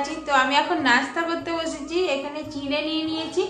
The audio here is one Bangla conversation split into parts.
আছি। তো আমি এখন নাস্তা করতে বসেছি। এখানে চিড়ে নিয়ে নিয়েছি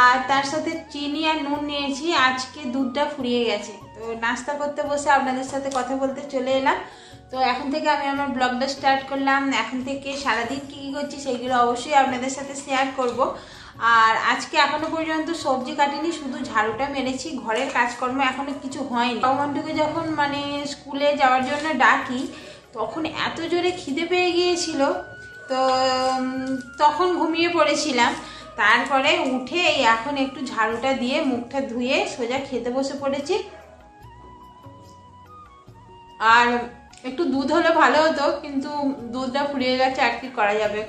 আর তার সাথে চিনি আর নুন নিয়েছি। আজকে দুধটা ফুরিয়ে গেছে, তো নাস্তা করতে বসে আপনাদের সাথে কথা বলতে চলে এলাম। তো এখন থেকে আমি আমার ব্লগটা স্টার্ট করলাম। এখন থেকে সারাদিন কী কী করছি সেইগুলো অবশ্যই আপনাদের সাথে শেয়ার করব। আর আজকে এখনো পর্যন্ত সবজি কাটিনি, শুধু ঝাড়ুটা মেরেছি। ঘরের কাজকর্ম এখনো কিছু হয়নি। ভগবানটুকে যখন স্কুলে যাওয়ার জন্য ডাকি তখন এত জোরে খিদে পেয়ে গিয়েছিল, তো তখন ঘুমিয়ে পড়েছিলাম। তারপরে উঠে এখন একটু ঝাড়ুটা দিয়ে মুখটা ধুয়ে সোজা খেতে বসে পড়েছি। আর একটু দুধ হলে ভালো হতো, কিন্তু দুধটা ফুরিয়ে গেছে, আর কি করা যাবে।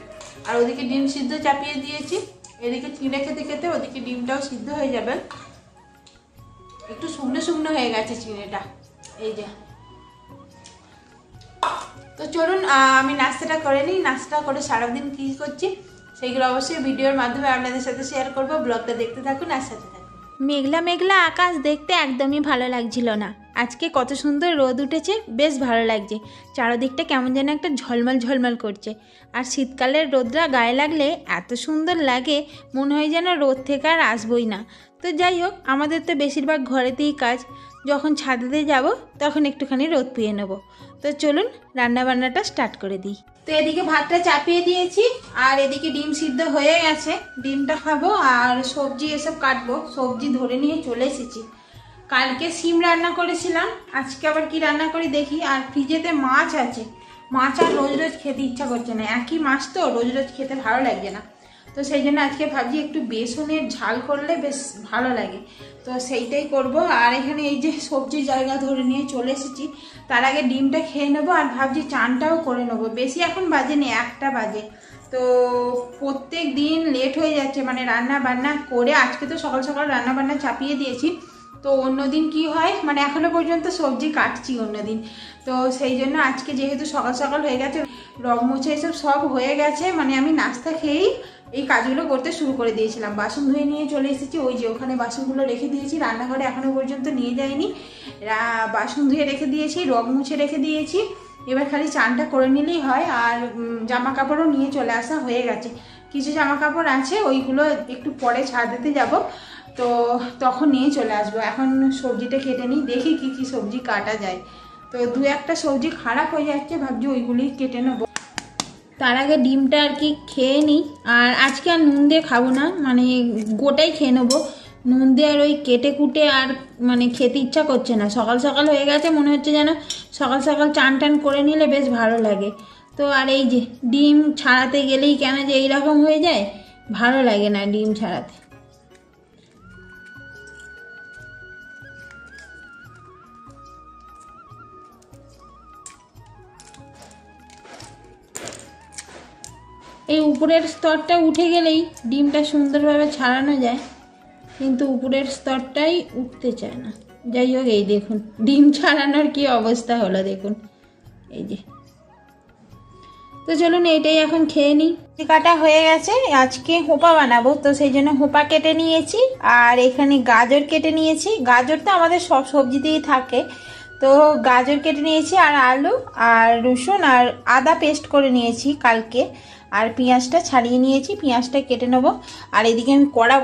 আর ওদিকে ডিম সিদ্ধ চাপিয়ে দিয়েছি, এদিকে চিড়ে খেতে খেতে ওদিকে ডিমটাও সিদ্ধ হয়ে যাবে। একটু শুকনো শুকনো হয়ে গেছে চিড়েটা, এই যে। তো চলুন আমি নাস্তাটা করে নিই। নাস্তা করে সারাদিন কী করছি সেইগুলো অবশ্যই ভিডিওর মাধ্যমে আপনাদের সাথে শেয়ার করবো। ব্লগটা দেখতে থাকুন আর সাথে থাকুন। মেঘলা মেঘলা আকাশ দেখতে একদমই ভালো লাগছিল না। আজকে কত সুন্দর রোদ উঠেছে, বেশ ভালো লাগছে। চারদিকটা কেমন যেন একটা ঝলমল ঝলমল করছে। আর শীতকালের রোদটা গায়ে লাগলে এত সুন্দর লাগে, মনে হয় যেন রোদ থেকে আর আসবই না। তো যাই হোক, আমাদের তো বেশিরভাগ ঘরেতেই কাজ। যখন ছাদেতে যাব তখন একটুখানি রোদ পেয়ে নেব। তো চলুন রান্নাবান্নাটা স্টার্ট করে দিই। তো এদিকে ভাতটা চাপিয়ে দিয়েছি আর এদিকে ডিম সিদ্ধ হয়ে গেছে। ডিমটা খাবো আর সবজি এসব কাটবো। সবজি ধরে নিয়ে চলে এসেছি। কালকে সিম রান্না করেছিলাম, আজকে আবার কি রান্না করি দেখি। আর ফ্রিজেতে মাছ আছে। মাছ আর রোজ রোজ খেতে ইচ্ছা করছে না, একই মাছ তো রোজ রোজ খেতে ভালো লাগছে না। তো সেই জন্য আজকে ভাবছি একটু বেসনের ঝাল করলে বেশ ভালো লাগে, তো সেইটাই করব। আর এখানে এই যে সবজির জায়গা ধরে নিয়ে চলে এসেছি। তার আগে ডিমটা খেয়ে নেবো আর ভাবছি চানটাও করে নেবো। বেশি এখন বাজেনি, 1টা বাজে। তো প্রত্যেক দিন লেট হয়ে যাচ্ছে, রান্না বান্না করে। আজকে তো সকাল সকাল রান্না বান্না চাপিয়ে দিয়েছি। তো অন্যদিন কি হয়, এখনো পর্যন্ত সবজি কাটছি অন্যদিন। তো সেই জন্য আজকে যেহেতু সকাল সকাল হয়ে গেছে, রগ মুছে এসব সব হয়ে গেছে, আমি নাস্তা খেয়েই এই কাজগুলো করতে শুরু করে দিয়েছিলাম। বাসন ধুয়ে নিয়ে চলে এসেছি, ওই যে ওখানে বাসনগুলো রেখে দিয়েছি। রান্নাঘরে এখনো পর্যন্ত নিয়ে যাইনি, বাসন ধুয়ে রেখে দিয়েছি, রগ মুছে রেখে দিয়েছি। এবার খালি চানটা করে নিলেই হয়। আর জামা কাপড়ও নিয়ে চলে আসা হয়ে গেছে। কিছু জামা কাপড় আছে, ওইগুলো একটু পরে ছাদেতে যাব, তো তখন নিয়ে চলে আসবো। এখন সবজিটা কেটে নিই, দেখি কি কি সবজি কাটা যায়। তো 2-1টা সবজি খারাপ হয়ে যাচ্ছে, ভাবছি ওইগুলি কেটে নেবো। তার আগে ডিমটা আর কি খেয়ে নিই। আর আজকে আর নুন দিয়ে খাবো না, গোটাই খেয়ে নেবো। নুন দিয়ে আর ওই কেটে কুটে আর খেতে ইচ্ছা করছে না। সকাল সকাল হয়ে গেছে, মনে হচ্ছে যেন সকাল সকাল চান টান করে নিলে বেশ ভালো লাগে। তো আর এই যে ডিম ছাড়াতে গেলেই কেন যে এইরকম হয়ে যায়, ভালো লাগে না ডিম ছাড়াতে। এই উপরের স্তরটা উঠে গেলেই ডিমটা সুন্দরভাবে ছাড়ানো যায়, কিন্তু উপরের স্তরটাই উঠতে চায় না। যাই হোক, এই দেখুন ডিম ছাড়ানোর কি অবস্থা হলো দেখুন, এই যে। তো চলুন এইটাই এখন খেয়ে নিই। কাটা হয়ে গেছে, আজকে হোপা বানাবো, তো সেই জন্য হোপা কেটে নিয়েছি। আর এখানে গাজর কেটে নিয়েছি। গাজর তো আমাদের সব সবজিতেই থাকে, তো গাজর কেটে নিয়েছি। আর আলু আর রসুন আর আদা পেস্ট করে নিয়েছি কালকে। আর পেঁয়াজটা ছাড়িয়ে নিয়েছি, পেঁয়াজটা কেটে নেবো। আর এদিকে আমি কড়া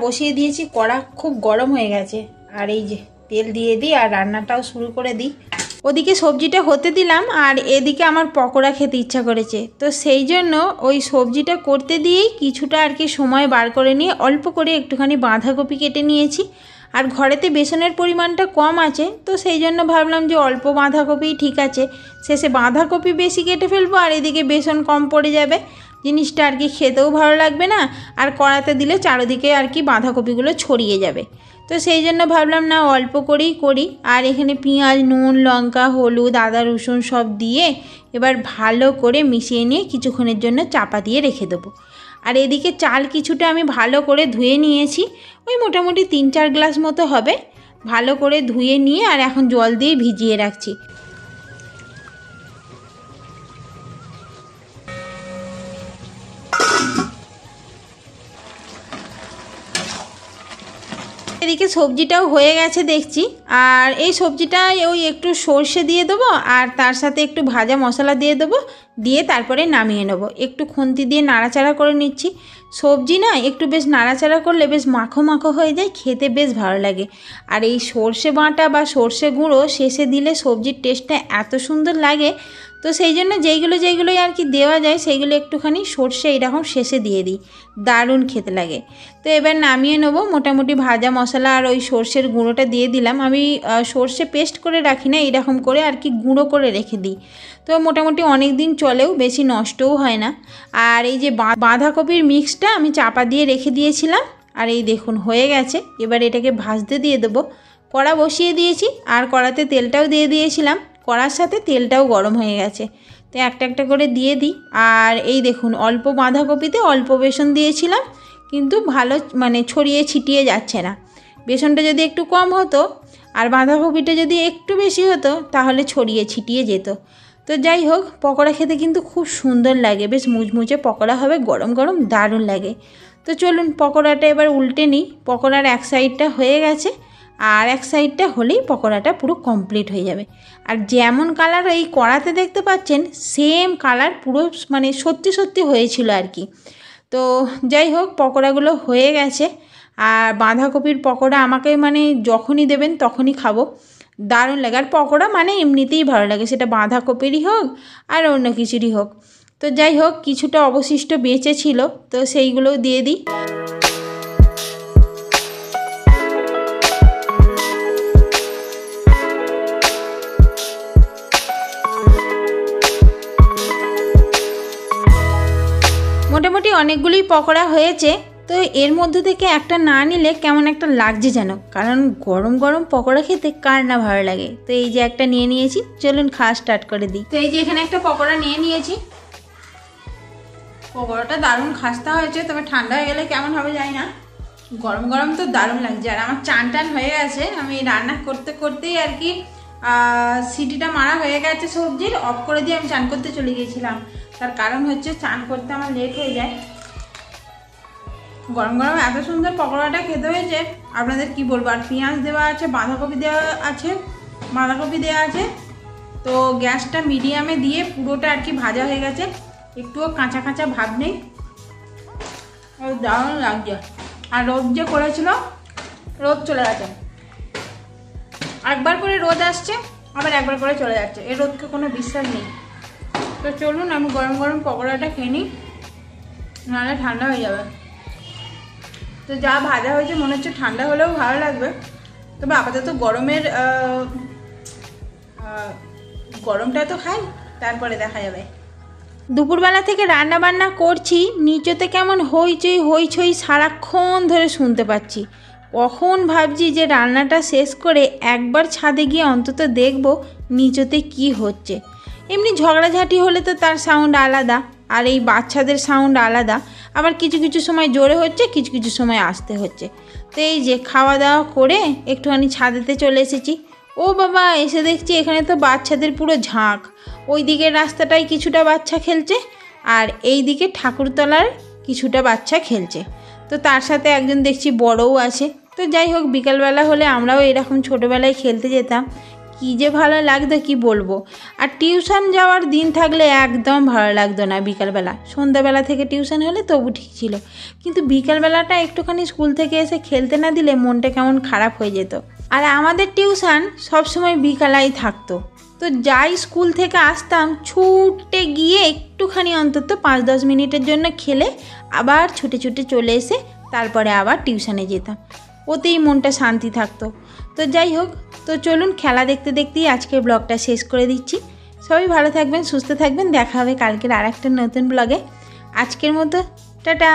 বসিয়ে দিয়েছি। কড়া খুব গরম হয়ে গেছে। আর এই যে তেল দিয়ে দিই আর রান্নাটাও শুরু করে দিই। ওদিকে সবজিটা হতে দিলাম, আর এদিকে আমার পকোড়া খেতে ইচ্ছা করেছে। তো সেই জন্য ওই সবজিটা করতে দিয়েই কিছুটা আর কি সময় বার করে নিয়ে অল্প করে একটুখানি বাঁধাকপি কেটে নিয়েছি। আর ঘরেতে বেসনের পরিমাণটা কম আছে, তো সেই জন্য ভাবলাম যে অল্প বাঁধাকপি ঠিক আছে। শেষে বাঁধাকপি বেশি কেটে ফেলবো আর এদিকে বেসন কম পড়ে যাবে, জিনিসটা আর কি খেতেও ভালো লাগবে না। আর কড়াতে দিলে চারিদিকে আর কি বাঁধাকপিগুলো ছড়িয়ে যাবে। তো সেই জন্য ভাবলাম না, অল্প করেই করি। আর এখানে পেঁয়াজ, নুন, লঙ্কা, হলুদ, আদা, রসুন সব দিয়ে এবার ভালো করে মিশিয়ে নিয়ে কিছুক্ষণের জন্য চাপা দিয়ে রেখে দেবো। আর এদিকে চাল কিছুটা আমি ভালো করে ধুয়ে নিয়েছি, ওই মোটামুটি 3-4 গ্লাস মতো হবে। ভালো করে ধুয়ে নিয়ে আর এখন জল দিয়ে ভিজিয়ে রাখছি। এদিকে সবজিটাও হয়ে গেছে দেখছি। আর এই সবজিটা ওই একটু সর্ষে দিয়ে দেবো আর তার সাথে একটু ভাজা মশলা দিয়ে দেবো, দিয়ে তারপরে নামিয়ে নেব। একটু খুন্তি দিয়ে নাড়াচাড়া করে নিচ্ছি। সবজি না একটু বেশ নাড়াচাড়া করলে বেশ মাখো মাখো হয়ে যায়, খেতে বেশ ভালো লাগে। আর এই সর্ষে বাটা বা সর্ষে গুঁড়ো শেষে দিলে সবজির টেস্টটা এত সুন্দর লাগে। তো সেই জন্য যেইগুলোই আর কি দেওয়া যায় সেইগুলো একটুখানি সর্ষে এরকম শেষে দিয়ে দিই, দারুণ খেতে লাগে। তো এবার নামিয়ে নেবো। মোটামুটি ভাজা মশলা আর ওই সর্ষের গুঁড়োটা দিয়ে দিলাম। আমি সর্ষে পেস্ট করে রাখি না, এরকম করে আর কি গুঁড়ো করে রেখে দিই। তো মোটামুটি অনেক দিন চলেও, বেশি নষ্টও হয় না। আর এই যে বাঁধাকপির মিক্সটা আমি চাপা দিয়ে রেখে দিয়েছিলাম, আর এই দেখুন হয়ে গেছে। এবার এটাকে ভাজতে দিয়ে দেবো। কড়া বসিয়ে দিয়েছি আর কড়াতে তেলটাও দিয়ে দিয়েছিলাম, কড়ার সাথে তেলটাও গরম হয়ে গেছে। তো একটা একটা করে দিয়ে দিই। আর এই দেখুন অল্প বাঁধাকপিতে অল্প বেসন দিয়েছিলাম, কিন্তু ভালো মানে ছড়িয়ে ছিটিয়ে যাচ্ছে না। বেসনটা যদি একটু কম হতো আর বাঁধাকপিটা যদি একটু বেশি হতো তাহলে ছড়িয়ে ছিটিয়ে যেত। তো যাই হোক, পকোড়া খেতে কিন্তু খুব সুন্দর লাগে, বেশ মুচমুচে পকোড়া হবে, গরম গরম দারুণ লাগে। তো চলুন পকোড়াটা এবার উল্টে নিই। পকোড়ার এক সাইডটা হয়ে গেছে, আর এক সাইডটা হলেই পকোড়াটা পুরো কমপ্লিট হয়ে যাবে। আর যেমন কালার এই কড়াতে দেখতে পাচ্ছেন সেম কালার পুরো মানে সত্যি সত্যি হয়েছিল আর কি। তো যাই হোক, পকোড়াগুলো হয়ে গেছে। আর বাঁধাকপির পকোড়া আমাকে মানে যখনই দেবেন তখনই খাবো, দারুণ লাগে। আর পকোড়া মানে এমনিতেই ভালো লাগে, সেটা বাঁধাকপিরই হোক আর অন্য কিছুরই হোক। তো যাই হোক, কিছুটা অবশিষ্ট বেঁচে ছিল, তো সেইগুলোও দিয়ে দিই। মোটামুটি অনেকগুলোই পকোড়া হয়েছে। তো এর মধ্যে থেকে একটা না নিলে কেমন একটা লাগছে যেন, কারণ গরম গরম পকোড়া খেতে কার না ভালো লাগে। তো এই যে একটা নিয়ে নিয়েছি, চলুন খাওয়া স্টার্ট করে দিই। তো এই যে এখানে একটা পকোড়া নিয়ে নিয়েছি। পকোড়াটা দারুণ খাস্তা হয়েছে, তবে ঠান্ডা হয়ে গেলে কেমন হবে জানি না। গরম গরম তো দারুণ লাগছে। আর আমার চান টান হয়ে গেছে, আমি রান্না করতে করতেই আর কি সিটিটা মারা হয়ে গেছে সবজির, অফ করে দিয়ে আমি চান করতে চলে গিয়েছিলাম। তার কারণ হচ্ছে চান করতে আমার লেট হয়ে যায়। গরম গরম এত সুন্দর পকোড়াটা খেতে হয়েছে আপনাদের কি বলবো। আর পেঁয়াজ দেওয়া আছে, বাঁধাকপি দেওয়া আছে। তো গ্যাসটা মিডিয়ামে দিয়ে পুরোটা আর কি ভাজা হয়ে গেছে, একটুও কাঁচা কাঁচা ভাব নেই, দারুণ লাগছে। আর রোদ যে করেছিল, রোদ চলে গেছে। একবার করে রোদ আসছে, আবার একবার করে চলে যাচ্ছে, এই রোদকে কোনো বিশ্বাস নেই। তো চলুন আমি গরম গরম পকোড়াটা খেয়ে নিই, নাহলে ঠান্ডা হয়ে যাবে। তো যা ভাজা হয়েছে মনে হচ্ছে ঠান্ডা হলেও ভালো লাগবে, তবে আপাতত গরমটা তো খাই, তারপরে দেখা যাবে। দুপুরবেলা থেকে রান্না বান্না করছি, নিচেতে কেমন হইচই সারাক্ষণ ধরে শুনতে পাচ্ছি। কখন ভাবছি যে রান্নাটা শেষ করে একবার ছাদে গিয়ে অন্তত দেখব নিচেতে কি হচ্ছে। এমনি ঝগড়াঝাটি হলে তো তার সাউন্ড আলাদা, আর এই বাচ্চাদের সাউন্ড আলাদা। আবার কিছু কিছু সময় জোরে হচ্ছে, কিছু কিছু সময় আস্তে হচ্ছে। তো এই যে খাওয়া দাওয়া করে একটুখানি ছাদেতে চলে এসেছি। ও বাবা, এসে দেখছি এখানে তো বাচ্চাদের পুরো ঝাঁক। ওই দিকের রাস্তাটায় কিছুটা বাচ্চা খেলছে, আর এই দিকে ঠাকুরতলার কিছুটা বাচ্চা খেলছে। তো তার সাথে একজন দেখছি বড়ও আছে। তো যাই হোক, বিকালবেলা হলে আমরাও এরকম ছোটোবেলায় খেলতে যেতাম, কী যে ভালো লাগতো কি বলবো। আর টিউশন যাওয়ার দিন থাকলে একদম ভালো লাগতো না বিকালবেলা। সন্ধ্যাবেলা থেকে টিউশন হলে তবু ঠিক ছিল, কিন্তু বিকালবেলাটা একটুখানি স্কুল থেকে এসে খেলতে না দিলে মনটা কেমন খারাপ হয়ে যেত। আর আমাদের টিউশন সবসময় বিকালেই থাকতো। তো যাই স্কুল থেকে আসতাম, ছুটে গিয়ে একটুখানি অন্তত 5-10 মিনিটের জন্য খেলে আবার ছুটে ছুটে চলে এসে তারপরে আবার টিউশনে যেতাম, ওতেই মনটা শান্তি থাকতো। তো যাই হোক, তো চলুন খেলা দেখতে দেখতেই আজকের ব্লগটা শেষ করে দিচ্ছি। সবাই ভালো থাকবেন, সুস্থ থাকবেন, দেখা হবে কালকের আর একটা নতুন ব্লগে। আজকের মতো টাটা।